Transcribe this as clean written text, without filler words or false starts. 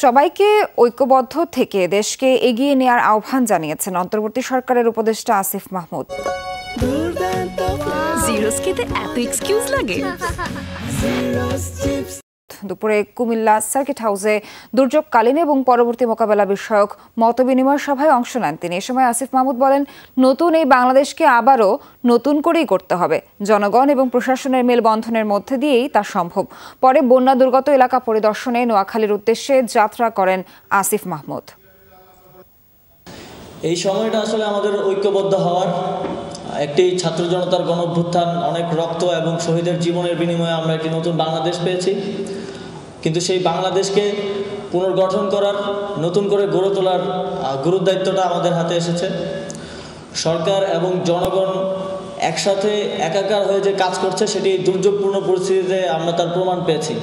সবাইকে ঐক্যবদ্ধ থেকে দেশকে এগিয়ে নেয়ার আহ্বান জানিয়েছেন অন্তর্বর্তী সরকারের উপদেষ্টা আসিফ মাহমুদ। দুপুরে কুমিল্লা সার্কিট হাউসে দুর্যোগকালীন এবং পরবর্তী মোকাবেলা বিষয়ক মতবিনিময় সভায় অংশ নেন তিনি। এ সময় আসিফ মাহমুদ বলেন, নতুন এই বাংলাদেশকে আবারও নতুন করেই করতে হবে। জনগণ এবং প্রশাসনের মেলবন্ধনের মধ্যে দিয়েই তা সম্ভব। পরে বন্যা দুর্গত এলাকা পরিদর্শনে নোয়াখালীর উদ্দেশ্যে যাত্রা করেন আসিফ মাহমুদ। এই সময়টা আসলে আমাদের ঐক্যবদ্ধ হওয়ার একটি ছাত্র জনতার গণঅভ্যুত্থান, অনেক রক্ত এবং শহীদের জীবনের বিনিময়ে আমরা একটি নতুন বাংলাদেশ পেয়েছি। কিন্তু সেই বাংলাদেশকে পুনর্গঠন করার, নতুন করে গড়ে তোলার গুরুদায়িত্বটা আমাদের হাতে এসেছে। সরকার এবং জনগণ একসাথে একাকার হয়ে যে কাজ করছে, সেটি দুর্যোগপূর্ণ পরিস্থিতিতে আমরা তার প্রমাণ পেয়েছি।